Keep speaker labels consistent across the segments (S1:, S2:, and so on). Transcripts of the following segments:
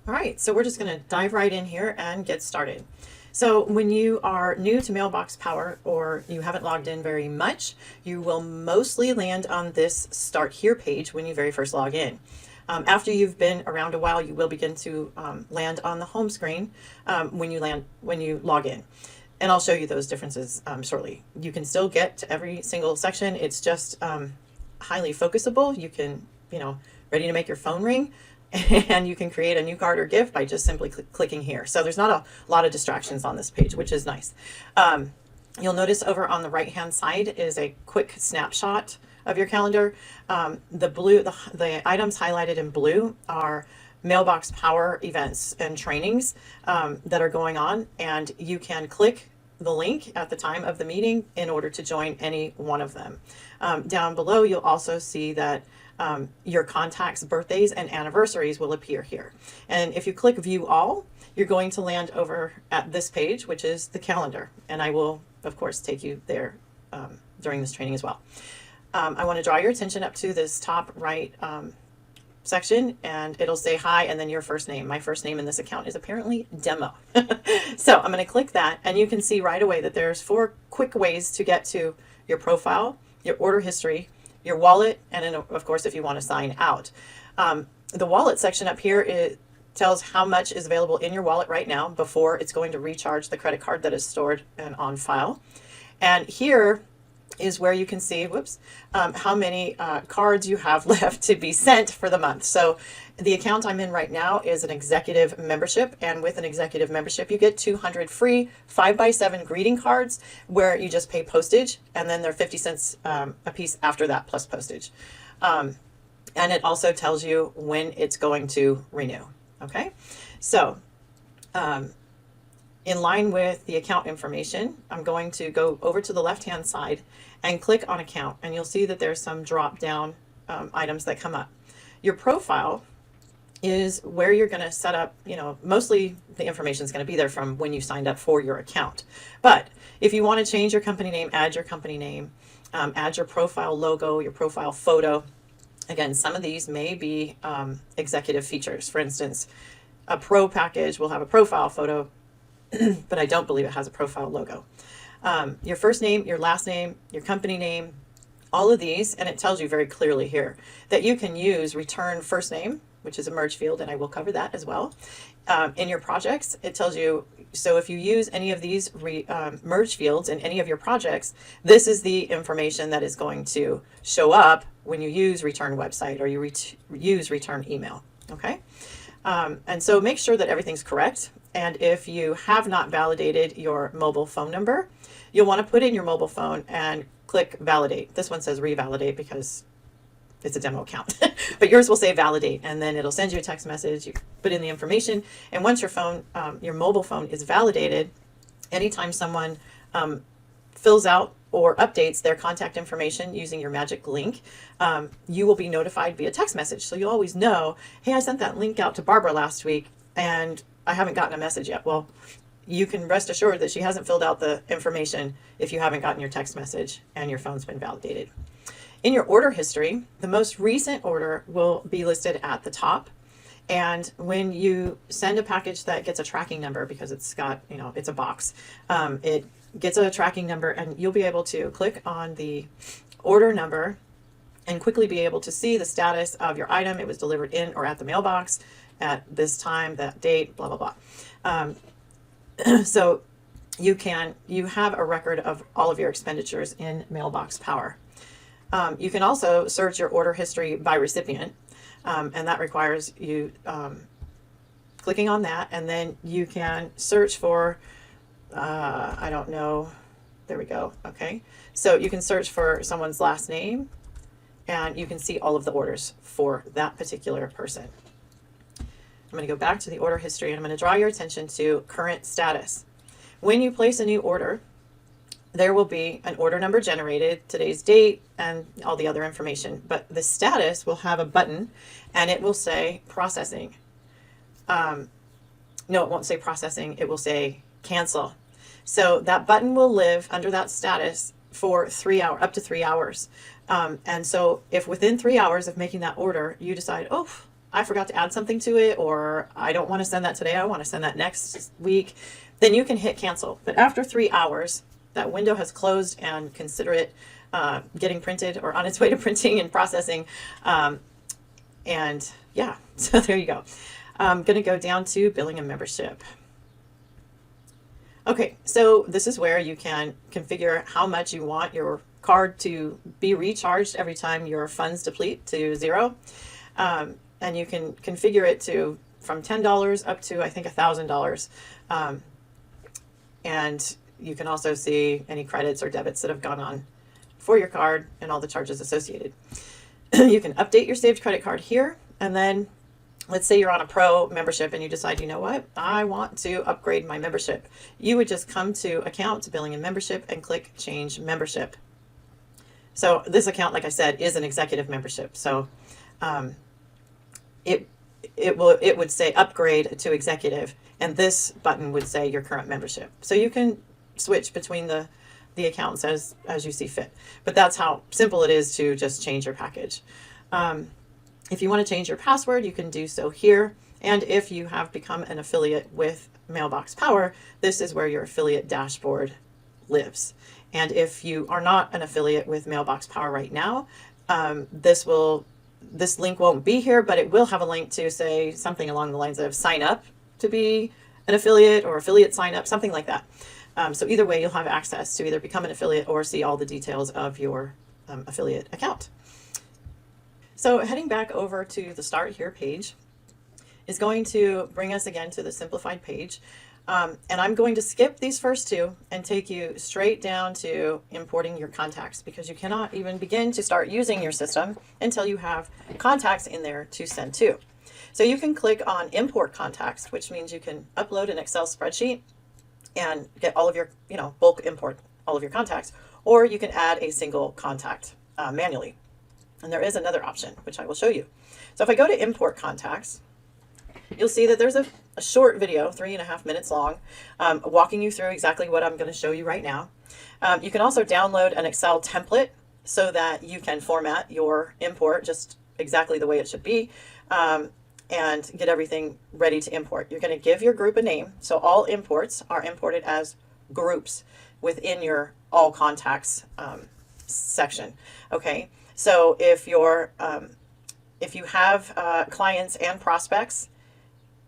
S1: All right, so we're just going to dive right in here and get started. So when you are new to Mailbox Power or you haven't logged in very much, you will mostly land on this Start Here page when you very first log in. After you've been around a while, you will begin to land on the home screen when you log in. And I'll show you those differences shortly. You can still get to every single section. It's just highly focusable. You can, ready to make your phone ring, and you can create a new card or gift by just simply clicking here. So there's not a lot of distractions on this page, which is nice. You'll notice over on the right hand side is a quick snapshot of your calendar. The items highlighted in blue are Mailbox Power events and trainings that are going on, and you can click the link at the time of the meeting in order to join any one of them. Down below, you'll also see that your contacts' birthdays and anniversaries will appear here. And if you click View All, you're going to land over at this page, which is the calendar. And I will, of course, take you there during this training as well. I want to draw your attention up to this top right section, and it'll say hi and then your first name. My first name in this account is apparently Demo. So I'm going to click that, and you can see right away that there's 4 quick ways to get to your profile, your order history, your wallet, and then of course if you want to sign out. The wallet section up here, it tells how much is available in your wallet right now before it's going to recharge the credit card that is stored and on file. And here is where you can see, how many cards you have left to be sent for the month. So the account I'm in right now is an executive membership, and with an executive membership you get 200 free 5x7 greeting cards where you just pay postage, and then they're 50 cents a piece after that plus postage. And it also tells you when it's going to renew. Okay, so in line with the account information, I'm going to go over to the left-hand side and click on account, and you'll see that there's some drop-down items that come up. Your profile is where you're going to set up, mostly the information is going to be there from when you signed up for your account. But if you want to change your company name, add your company name, add your profile logo, your profile photo. Again, some of these may be executive features. For instance, a pro package will have a profile photo, but I don't believe it has a profile logo. Your first name, your last name, your company name, all of these, and it tells you very clearly here that you can use return first name, which is a merge field, and I will cover that as well. In your projects, it tells you, so if you use any of these merge fields in any of your projects, this is the information that is going to show up when you use return website or you use return email, okay? And so make sure that everything's correct. And if you have not validated your mobile phone number, you'll want to put in your mobile phone and click validate. This one says revalidate because it's a demo account, but yours will say validate, and then it'll send you a text message. You put in the information, and once your phone, your mobile phone is validated, anytime someone fills out or updates their contact information using your magic link, you will be notified via text message. So you'll always know, hey, I sent that link out to Barbara last week and I haven't gotten a message yet. Well, you can rest assured that she hasn't filled out the information if you haven't gotten your text message and your phone's been validated. In your order history, the most recent order will be listed at the top. And when you send a package that gets a tracking number, because it's got, it's a box, it gets a tracking number, and you'll be able to click on the order number and quickly be able to see the status of your item. It was delivered in or at the mailbox at this time, that date, blah, blah, blah. So you have a record of all of your expenditures in Mailbox Power. You can also search your order history by recipient, and that requires you clicking on that, and then you can search for, I don't know, there we go, okay. So you can search for someone's last name, and you can see all of the orders for that particular person. I'm going to go back to the order history, and I'm going to draw your attention to current status. When you place a new order, there will be an order number generated, today's date, and all the other information. But the status will have a button, and it will say processing. No, it won't say processing. It will say cancel. So that button will live under that status for 3 hours, up to 3 hours. And so if within 3 hours of making that order, you decide, oh, I forgot to add something to it, or I don't want to send that today, I want to send that next week, then you can hit cancel. But after 3 hours, that window has closed and consider it getting printed or on its way to printing and processing. And yeah, so there you go. I'm going to go down to billing and membership. Okay, so this is where you can configure how much you want your card to be recharged every time your funds deplete to zero. And you can configure it to from $10 up to, I think, $1,000. And you can also see any credits or debits that have gone on for your card and all the charges associated. You can update your saved credit card here, and then let's say you're on a pro membership and you decide, you know what, I want to upgrade my membership. You would just come to account, billing and membership, and click change membership. So this account, like I said, is an executive membership. So it would say upgrade to executive, and this button would say your current membership. So you can switch between the accounts as you see fit. But that's how simple it is to just change your package. If you want to change your password, you can do so here. And if you have become an affiliate with Mailbox Power, this is where your affiliate dashboard lives. And if you are not an affiliate with Mailbox Power right now, this link won't be here, but it will have a link to say something along the lines of sign up to be an affiliate, or affiliate sign up, something like that. So either way, you'll have access to either become an affiliate or see all the details of your affiliate account. So heading back over to the Start Here page is going to bring us again to the simplified page. And I'm going to skip these first two and take you straight down to importing your contacts, because you cannot even begin to start using your system until you have contacts in there to send to. So you can click on Import Contacts, which means you can upload an Excel spreadsheet and get all of your, bulk import all of your contacts, or you can add a single contact manually. And there is another option, which I will show you. So if I go to Import Contacts, you'll see that there's a short video, 3.5 minutes long, walking you through exactly what I'm going to show you right now. You can also download an Excel template so that you can format your import just exactly the way it should be, and get everything ready to import. You're going to give your group a name. So all imports are imported as groups within your All Contacts section. Okay, so if you have clients and prospects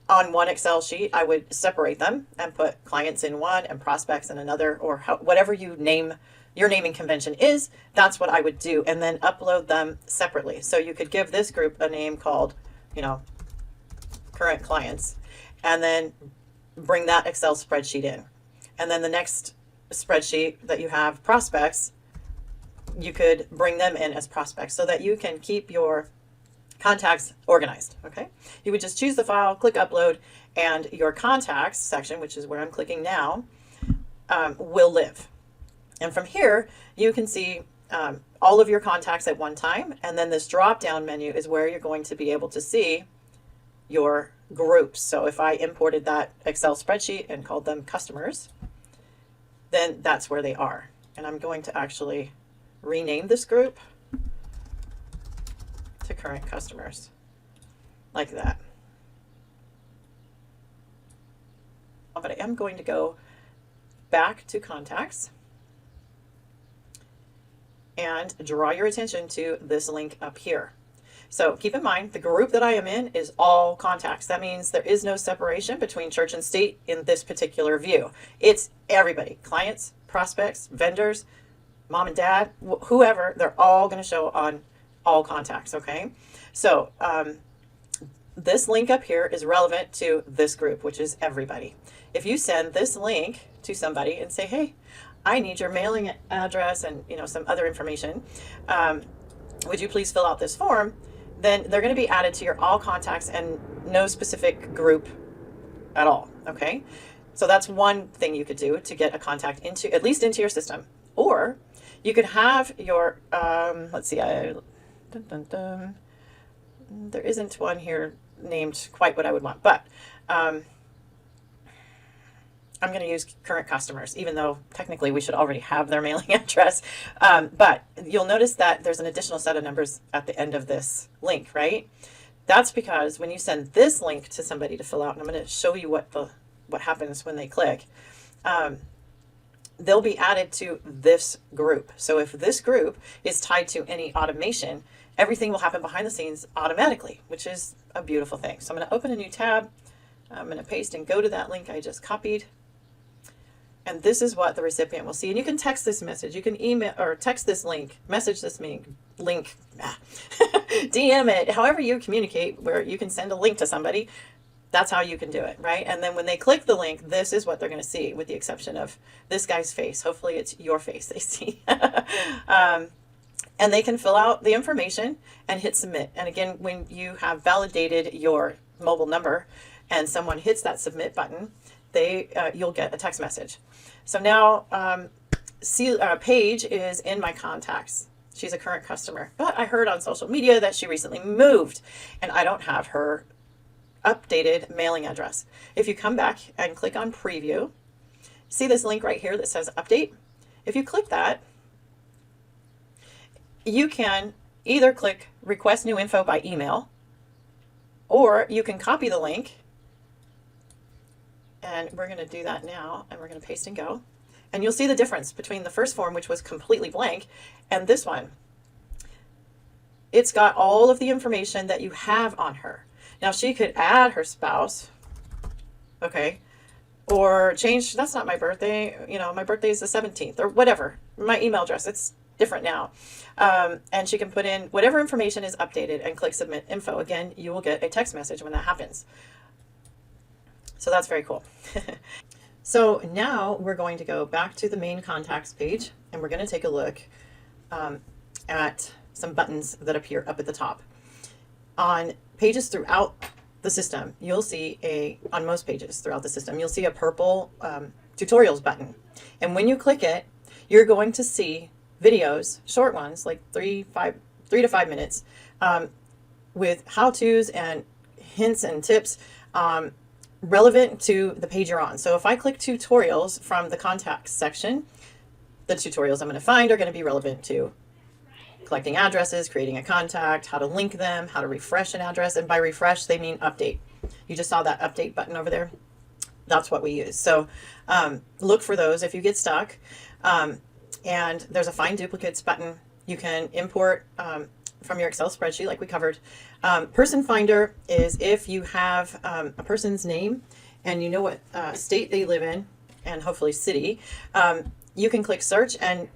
S1: on one Excel sheet, I would separate them and put clients in one and prospects in another, or whatever you name your naming convention is, that's what I would do, and then upload them separately. So you could give this group a name called, current clients, and then bring that Excel spreadsheet in. And then the next spreadsheet that you have prospects, you could bring them in as prospects so that you can keep your contacts organized. Okay, you would just choose the file, click upload, and your contacts section, which is where I'm clicking now, will live. And from here you can see all of your contacts at one time, and then this drop down menu is where you're going to be able to see your groups. So if I imported that Excel spreadsheet and called them customers, then that's where they are. And I'm going to actually rename this group to current customers, like that. But I am going to go back to contacts and draw your attention to this link up here. So keep in mind, the group that I am in is all contacts. That means there is no separation between church and state in this particular view. It's everybody, clients, prospects, vendors, mom and dad, whoever, they're all going to show on all contacts. Okay. So this link up here is relevant to this group, which is everybody. If you send this link to somebody and say, hey, I need your mailing address and some other information, would you please fill out this form? Then they're going to be added to your all contacts and no specific group at all. Okay, so that's one thing you could do to get a contact into, at least into your system. Or you could have your let's see, there isn't one here named quite what I would want, but I'm going to use current customers, even though technically we should already have their mailing address. But you'll notice that there's an additional set of numbers at the end of this link, right? That's because when you send this link to somebody to fill out, and I'm going to show you what happens when they click, um, they'll be added to this group. So if this group is tied to any automation, everything will happen behind the scenes automatically, which is a beautiful thing. So I'm going to open a new tab. I'm going to paste and go to that link I just copied. And this is what the recipient will see. And you can text this message. You can email or text this link, message this link, DM it, however you communicate, where you can send a link to somebody. That's how you can do it, right? And then when they click the link, this is what they're going to see, with the exception of this guy's face. Hopefully it's your face they see. And they can fill out the information and hit submit. And again, when you have validated your mobile number and someone hits that submit button, you'll get a text message. So now Paige is in my contacts. She's a current customer, but I heard on social media that she recently moved and I don't have her updated mailing address. If you come back and click on preview, see this link right here that says update. If you click that, you can either click request new info by email, or you can copy the link. And we're going to do that now, and we're going to paste and go. And you'll see the difference between the first form, which was completely blank, and this one. It's got all of the information that you have on her. Now she could add her spouse, okay, or change, that's not my birthday, my birthday is the 17th, or whatever, my email address, it's different now. And she can put in whatever information is updated and click submit info. Again, you will get a text message when that happens. So that's very cool. So now we're going to go back to the main contacts page, and we're going to take a look at some buttons that appear up at the top. On pages throughout the system, you'll see on most pages throughout the system, you'll see a purple tutorials button. And when you click it, you're going to see videos, short ones, like 3 to 5 minutes, with how-tos and hints and tips relevant to the page you're on. So if I click tutorials from the contacts section, the tutorials I'm going to find are going to be relevant to collecting addresses, creating a contact, how to link them, how to refresh an address. And by refresh, they mean update. You just saw that update button over there. That's what we use. So look for those if you get stuck. And there's a find duplicates button. You can import from your Excel spreadsheet like we covered. Person finder is if you have a person's name and you know what state they live in, and hopefully city, you can click search and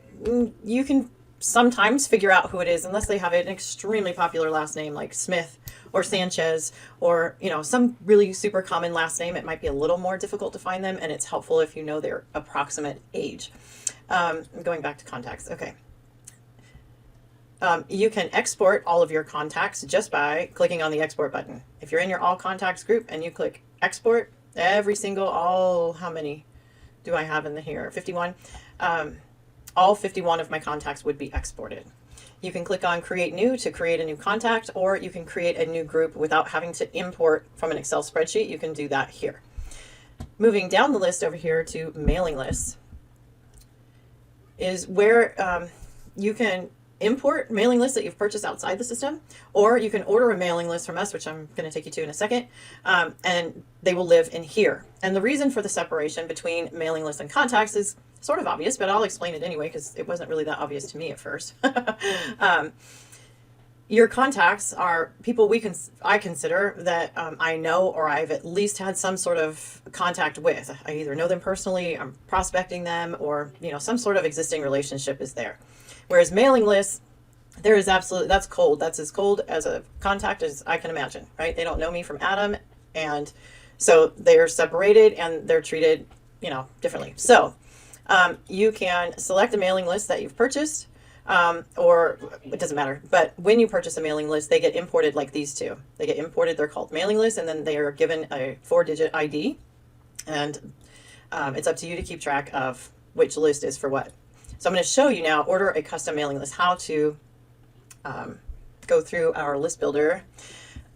S1: you can sometimes figure out who it is, unless they have an extremely popular last name like Smith or Sanchez, or some really super common last name. It might be a little more difficult to find them, and it's helpful if you know their approximate age. Going back to contacts, okay. You can export all of your contacts just by clicking on the export button. If you're in your all contacts group and you click export, how many do I have in here? 51. All 51 of my contacts would be exported. You can click on create new to create a new contact, or you can create a new group without having to import from an Excel spreadsheet. You can do that here. Moving down the list over here to mailing lists is where you can import mailing lists that you've purchased outside the system, or you can order a mailing list from us, which I'm going to take you to in a second, and they will live in here. And the reason for the separation between mailing lists and contacts is sort of obvious, but I'll explain it anyway because it wasn't really that obvious to me at first. Your contacts are people I consider that I know, or I've at least had some sort of contact with. I either know them personally, I'm prospecting them, or some sort of existing relationship is there. Whereas mailing lists, that's cold. That's as cold as a contact as I can imagine, right? They don't know me from Adam, and so they're separated and they're treated, differently. So you can select a mailing list that you've purchased, or it doesn't matter. But when you purchase a mailing list, they get imported like these two. They get imported. They're called mailing lists, and then they are given a 4-digit ID, and it's up to you to keep track of which list is for what. So I'm going to show you now, order a custom mailing list, how to go through our list builder.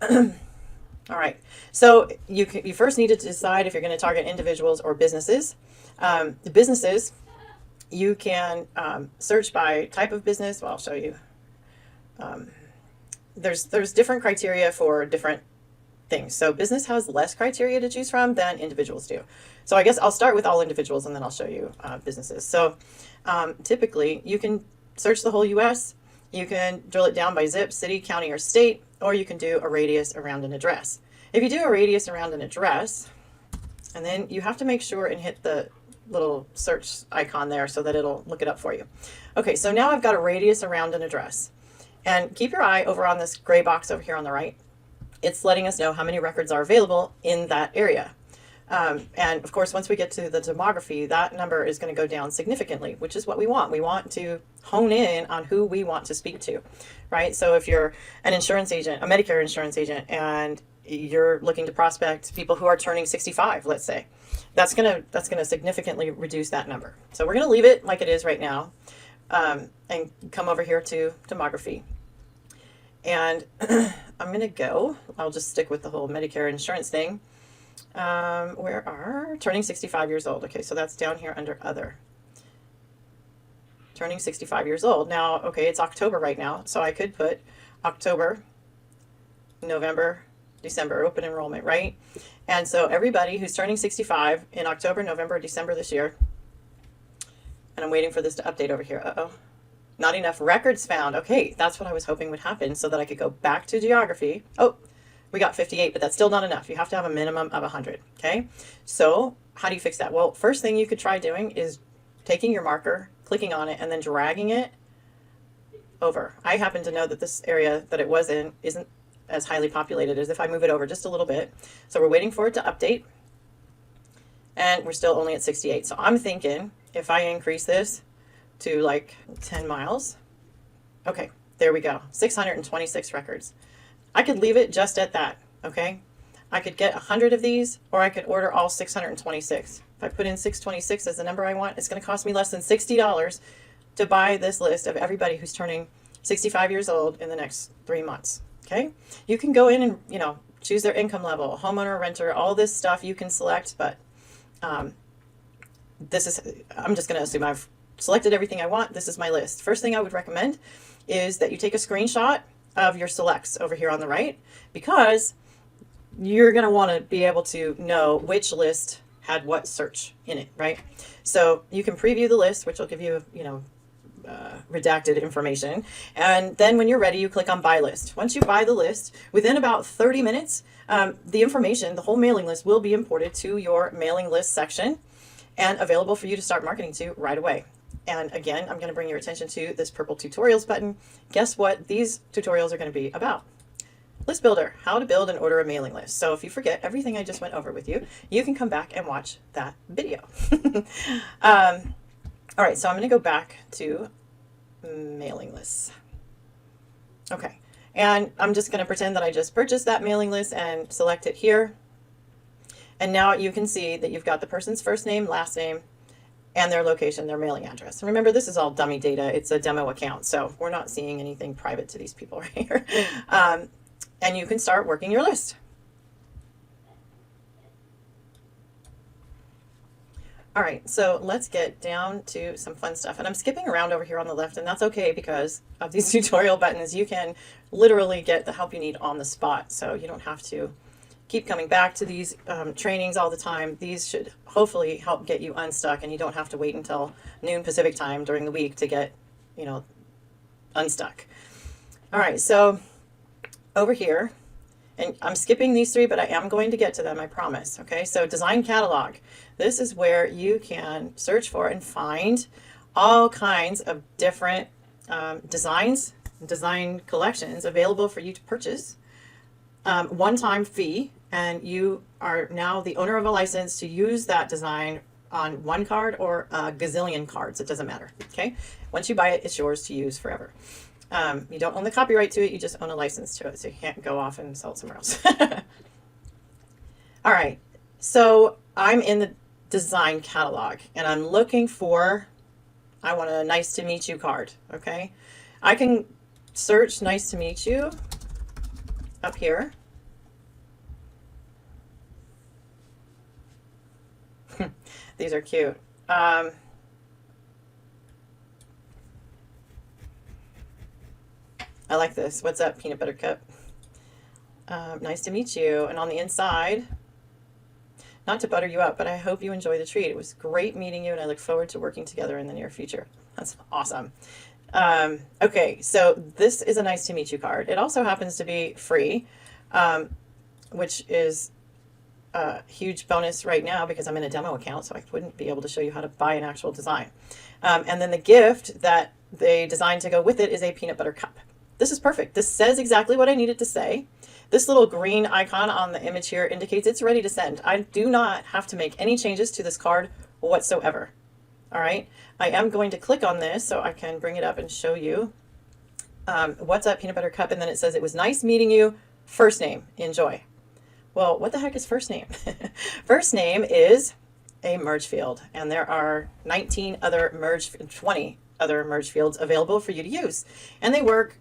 S1: All right. So you first need to decide if you're going to target individuals or businesses. The businesses, you can search by type of business. Well, I'll show you. there's different criteria for different things. So business has less criteria to choose from than individuals do. So I guess I'll start with all individuals and then I'll show you businesses. So typically you can search the whole US, you can drill it down by zip, city, county, or state, or you can do a radius around an address. If you do a radius around an address, and then you have to make sure and hit the little search icon there so that it'll look it up for you. Okay, so now I've got a radius around an address. And keep your eye over on this gray box over here on the right. It's letting us know how many records are available in that area. And of course, once we get to the demography, that number is going to go down significantly, which is what we want. We want to hone in on who we want to speak to, right? So if you're an insurance agent, a Medicare insurance agent, and you're looking to prospect people who are turning 65, let's say, that's gonna significantly reduce that number. So we're gonna leave it like it is right now, and come over here to demography. And I'm gonna go. I'll just stick with the whole Medicare insurance thing. Where are turning 65 years old? Okay, so that's down here under other. Turning 65 years old. Now, okay, it's October right now, so I could put October, November, December, open enrollment, right? And so everybody who's turning 65 in October, November, December this year, and I'm waiting for this to update over here. Uh-oh. Not enough records found. Okay, that's what I was hoping would happen so that I could go back to geography. Oh, we got 58, but that's still not enough. You have to have a minimum of 100, okay? So how do you fix that? Well, first thing you could try doing is taking your marker, clicking on it, and then dragging it over. I happen to know that this area that it was in isn't as highly populated as if I move it over just a little bit. So we're waiting for it to update, and we're still only at 68. So I'm thinking if I increase this to like 10 miles, okay, there we go, 626 records. I could leave it just at that, okay? I could get 100 of these, or I could order all 626. If I put in 626 as the number I want, it's going to cost me less than $60 to buy this list of everybody who's turning 65 years old in the next 3 months, okay? You can go in and, you know, choose their income level, homeowner, renter, all this stuff you can select, but I'm just going to assume I've selected everything I want. This is my list. First thing I would recommend is that you take a screenshot of your selects over here on the right, because you're going to want to be able to know which list had what search in it, right? So you can preview the list, which will give you, you know, redacted information. And then when you're ready, you click on buy list. Once you buy the list, within about 30 minutes, the information, the whole mailing list will be imported to your mailing list section and available for you to start marketing to right away. And again, I'm going to bring your attention to this purple tutorials button. Guess what these tutorials are going to be about? List Builder, how to build and order a mailing list. So if you forget everything I just went over with you, you can come back and watch that video. All right, so I'm going to go back to mailing lists. Okay, and I'm just going to pretend that I just purchased that mailing list and select it here. And now you can see that you've got the person's first name, last name, and their location, their mailing address. And remember, this is all dummy data. It's a demo account, so we're not seeing anything private to these people right here. And you can start working your list. All right, so let's get down to some fun stuff. And I'm skipping around over here on the left, and that's okay because of these tutorial buttons. You can literally get the help you need on the spot, so you don't have to keep coming back to these trainings all the time. These should hopefully help get you unstuck, and you don't have to wait until noon Pacific time during the week to get, you know, unstuck. All right, so over here, and I'm skipping these three, but I am going to get to them, I promise. Okay, so design catalog. This is where you can search for and find all kinds of different designs, design collections available for you to purchase. One-time fee, and you are now the owner of a license to use that design on one card or a gazillion cards. It doesn't matter. Okay, once you buy it, it's yours to use forever. You don't own the copyright to it, you just own a license to it, so you can't go off and sell it somewhere else. All right, so I'm in the design catalog and I'm looking for, I want a nice to meet you card. Okay, I can search nice to meet you up here. These are cute. I like this. What's up, Peanut Butter Cup? Nice to meet you. And on the inside, not to butter you up, but I hope you enjoy the treat. It was great meeting you, and I look forward to working together in the near future. That's awesome. Okay, so this is a nice to meet you card. It also happens to be free, which is a huge bonus right now because I'm in a demo account, so I wouldn't be able to show you how to buy an actual design. And then the gift that they designed to go with it is a peanut butter cup. This is perfect. This says exactly what I needed to say. This little green icon on the image here indicates it's ready to send. I do not have to make any changes to this card whatsoever. All right. I am going to click on this so I can bring it up and show you. What's up, Peanut Butter Cup? And then it says, it was nice meeting you. First name, enjoy. Well, what the heck is first name? First name is a merge field, and there are 20 other merge fields available for you to use. And they work,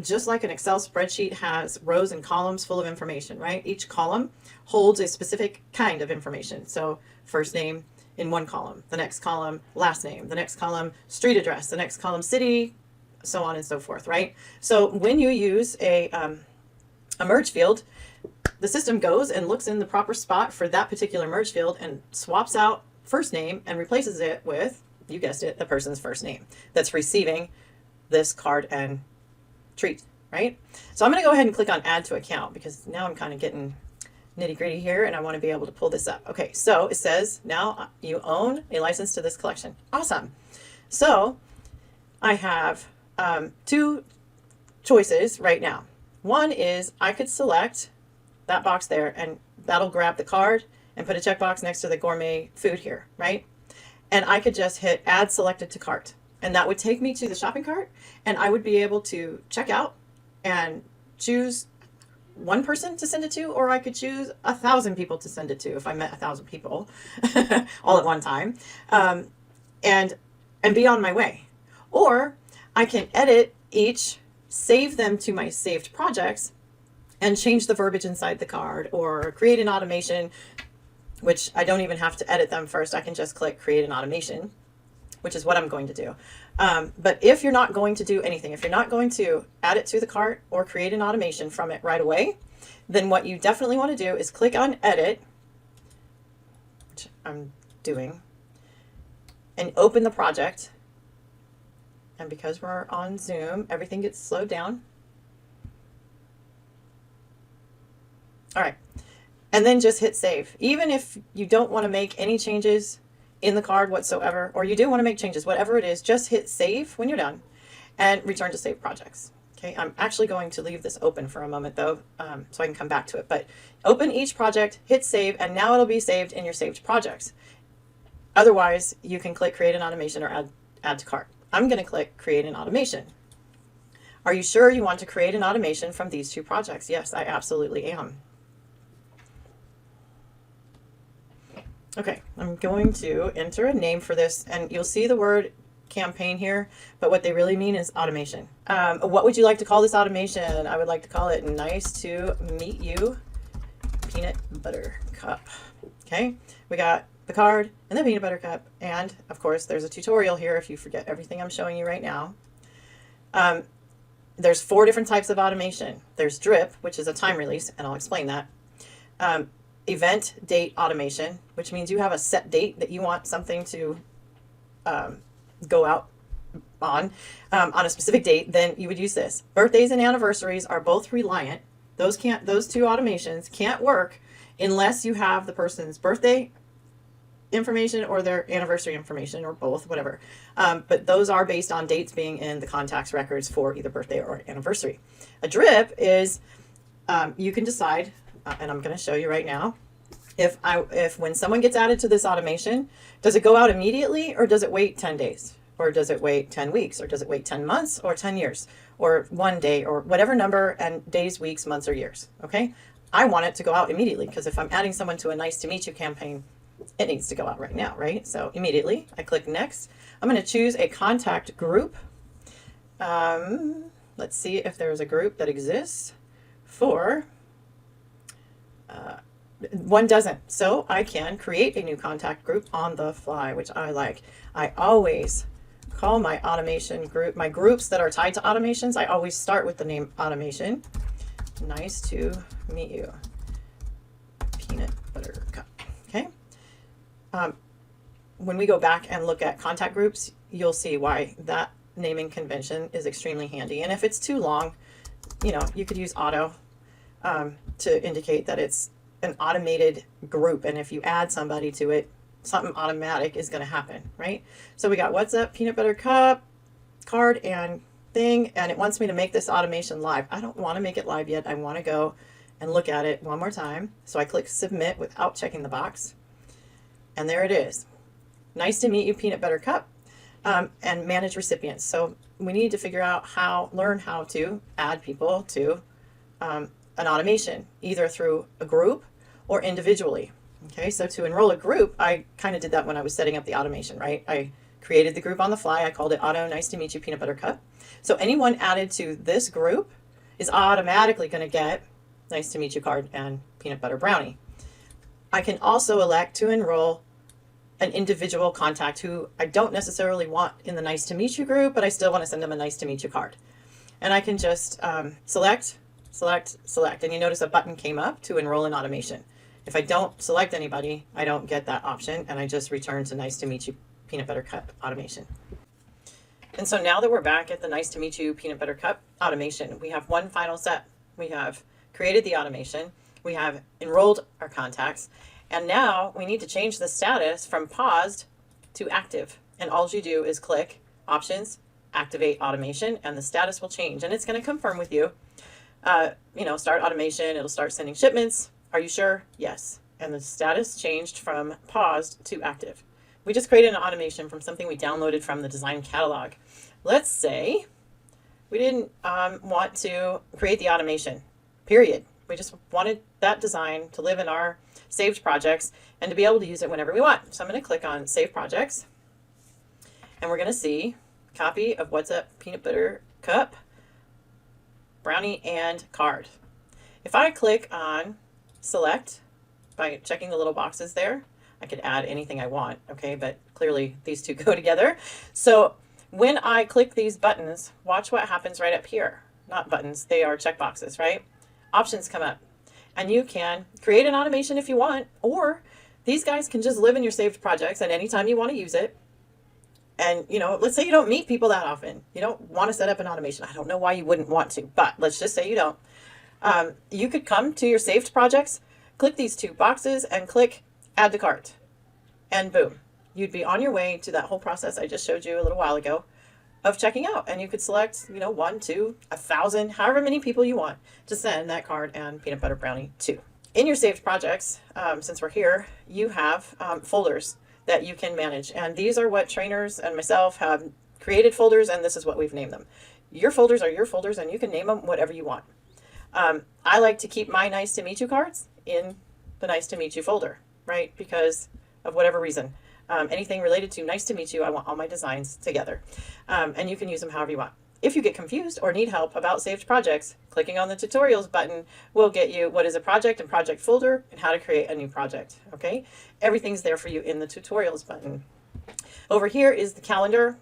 S1: just like an Excel spreadsheet has rows and columns full of information, right? Each column holds a specific kind of information. So first name in one column, the next column, last name, the next column, street address, the next column, city, so on and so forth, right? So when you use a merge field, the system goes and looks in the proper spot for that particular merge field and swaps out first name and replaces it with, you guessed it, the person's first name that's receiving this card and treat, right? So I'm going to go ahead and click on add to account because now I'm kind of getting nitty gritty here and I want to be able to pull this up. Okay, so it says now you own a license to this collection. Awesome. So I have two choices right now. One is I could select that box there and that'll grab the card and put a checkbox next to the gourmet food here, right? And I could just hit add selected to cart, and that would take me to the shopping cart, and I would be able to check out and choose one person to send it to, or I could choose 1,000 people to send it to if I met 1,000 people all at one time, and be on my way. Or I can edit each, save them to my saved projects, and change the verbiage inside the card, or create an automation, which I don't even have to edit them first. I can just click create an automation, which is what I'm going to do. But if you're not going to do anything, if you're not going to add it to the cart or create an automation from it right away, then what you definitely want to do is click on edit, which I'm doing, and open the project. And because we're on Zoom, everything gets slowed down. All right. And then just hit save. Even if you don't want to make any changes in the card whatsoever, or you do want to make changes, whatever it is, just hit save when you're done and return to save projects. Okay, I'm actually going to leave this open for a moment though, so I can come back to it. But open each project, hit save, and now it'll be saved in your saved projects. Otherwise, you can click create an automation or add to cart. I'm going to click create an automation. Are you sure you want to create an automation from these two projects? Yes, I absolutely am. Okay, I'm going to enter a name for this, and you'll see the word campaign here, but what they really mean is automation. What would you like to call this automation? I would like to call it nice to meet you, peanut butter cup. Okay, we got the card and the peanut butter cup, and of course there's a tutorial here if you forget everything I'm showing you right now. There's 4 different types of automation. There's drip, which is a time release, and I'll explain that. Event date automation, which means you have a set date that you want something to go out on a specific date, then you would use this. Birthdays and anniversaries are both reliant. Those two automations can't work unless you have the person's birthday information or their anniversary information, or both, whatever. But those are based on dates being in the contacts records for either birthday or anniversary. A drip is you can decide, and I'm going to show you right now, if when someone gets added to this automation, does it go out immediately, or does it wait 10 days, or does it wait 10 weeks, or does it wait 10 months, or 10 years, or 1 day, or whatever number, and days, weeks, months, or years. Okay, I want it to go out immediately, because if I'm adding someone to a nice to meet you campaign, it needs to go out right now, right? So immediately I click next. I'm going to choose a contact group. Let's see if there's a group that exists for one doesn't. So I can create a new contact group on the fly, which I like. I always call my automation group, my groups that are tied to automations, I always start with the name automation. Nice to meet you. Peanut butter cup. Okay. When we go back and look at contact groups, you'll see why that naming convention is extremely handy. And if it's too long, you know, you could use auto to indicate that it's an automated group. And if you add somebody to it, something automatic is going to happen, right? So we got what's up, peanut butter cup, card and thing, and it wants me to make this automation live. I don't want to make it live yet. I want to go and look at it one more time. So I click submit without checking the box. And there it is. Nice to meet you, peanut butter cup, and manage recipients. So we need to figure out learn how to add people to an automation, either through a group or individually. Okay, so to enroll a group, I kind of did that when I was setting up the automation, right? I created the group on the fly. I called it Auto Nice to Meet You Peanut Butter Cup. So anyone added to this group is automatically going to get Nice to Meet You card and peanut butter brownie. I can also elect to enroll an individual contact who I don't necessarily want in the Nice to Meet You group, but I still want to send them a Nice to Meet You card. And I can just select, and you notice a button came up to enroll in automation. If I don't select anybody, I don't get that option, and I just return to Nice to Meet You Peanut Butter Cup automation. And so now that we're back at the Nice to Meet You Peanut Butter Cup automation, we have one final step. We have created the automation, we have enrolled our contacts, and now we need to change the status from paused to active. And all you do is click Options, Activate Automation, and the status will change. And it's going to confirm with you, start automation. It'll start sending shipments. Are you sure? Yes. And the status changed from paused to active. We just created an automation from something we downloaded from the design catalog. Let's say we didn't want to create the automation, period. We just wanted that design to live in our saved projects and to be able to use it whenever we want. So I'm going to click on Save Projects, and we're going to see copy of What's Up Peanut Butter Cup, Brownie, and Card. If I click on Select by checking the little boxes there, I could add anything I want, okay, but clearly these two go together. So when I click these buttons, watch what happens right up here. Not buttons, they are checkboxes, right? Options come up, and you can create an automation if you want, or these guys can just live in your saved projects at any time you want to use it. And, let's say you don't meet people that often. You don't want to set up an automation. I don't know why you wouldn't want to, but let's just say you don't. You could come to your saved projects, click these two boxes, and click Add to Cart. And boom, you'd be on your way to that whole process I just showed you a little while ago of checking out. And you could select, 1, 2, 1,000, however many people you want to send that card and peanut butter brownie to. In your saved projects, since we're here, you have folders that you can manage. And these are what trainers and myself have created folders, and this is what we've named them. Your folders are your folders, and you can name them whatever you want. I like to keep my Nice to Meet You cards in the Nice to Meet You folder, right? Because of whatever reason. Anything related to Nice to Meet You, I want all my designs together. And you can use them however you want. If you get confused or need help about saved projects, clicking on the tutorials button will get you what is a project and project folder and how to create a new project, okay? Everything's there for you in the tutorials button. Over here is the calendar,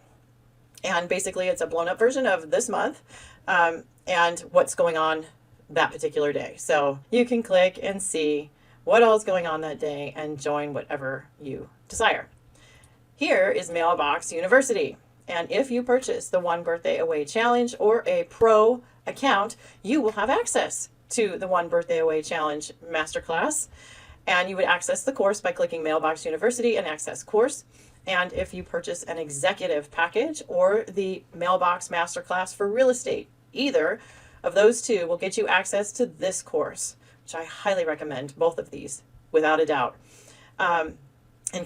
S1: and basically it's a blown up version of this month and what's going on that particular day. So you can click and see what all is going on that day and join whatever you desire. Here is Mailbox University. And if you purchase the One Birthday Away Challenge or a pro account, you will have access to the One Birthday Away Challenge Masterclass. And you would access the course by clicking Mailbox University and Access Course. And if you purchase an executive package or the Mailbox Masterclass for real estate, either of those two will get you access to this course, which I highly recommend, both of these, without a doubt. And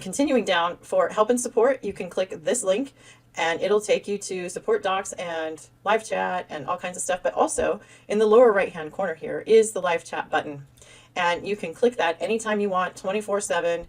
S1: continuing down for help and support, you can click this link and it'll take you to support docs and live chat and all kinds of stuff. But also in the lower right hand corner here is the live chat button. And you can click that anytime you want, 24/7,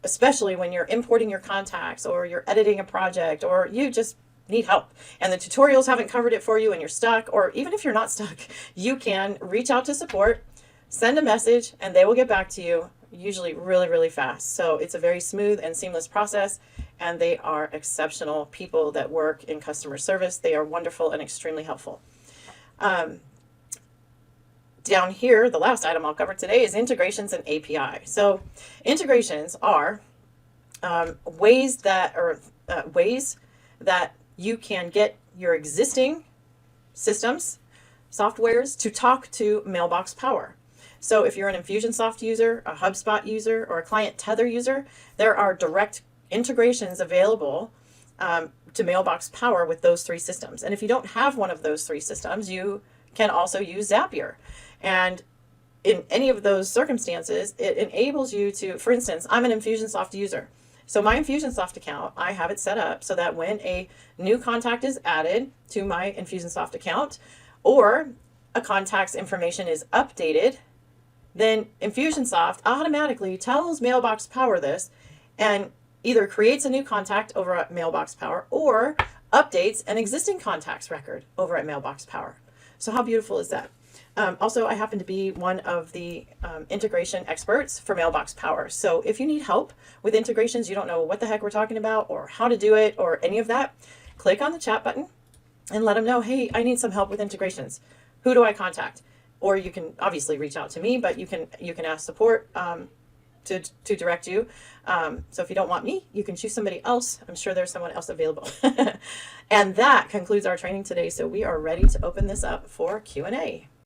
S1: especially when you're importing your contacts or you're editing a project or you just need help and the tutorials haven't covered it for you and you're stuck, or even if you're not stuck, you can reach out to support, send a message, and they will get back to you, usually really, really fast. So it's a very smooth and seamless process, and they are exceptional people that work in customer service. They are wonderful and extremely helpful. Down here, the last item I'll cover today is integrations and API. So integrations are ways that you can get your existing systems, softwares to talk to Mailbox Power. So if you're an Infusionsoft user, a HubSpot user, or a Client Tether user, there are direct integrations available to Mailbox Power with those three systems. And if you don't have one of those three systems, you can also use Zapier. And in any of those circumstances, it enables you to, for instance, I'm an Infusionsoft user. So my Infusionsoft account, I have it set up so that when a new contact is added to my Infusionsoft account or a contact's information is updated, then Infusionsoft automatically tells Mailbox Power this and either creates a new contact over at Mailbox Power or updates an existing contacts record over at Mailbox Power. So how beautiful is that? Also, I happen to be one of the integration experts for Mailbox Power. So if you need help with integrations, you don't know what the heck we're talking about or how to do it or any of that, click on the chat button and let them know, hey, I need some help with integrations. Who do I contact? Or you can obviously reach out to me, but you can ask support to direct you. So if you don't want me, you can choose somebody else. I'm sure there's someone else available. And that concludes our training today. So we are ready to open this up for Q&A.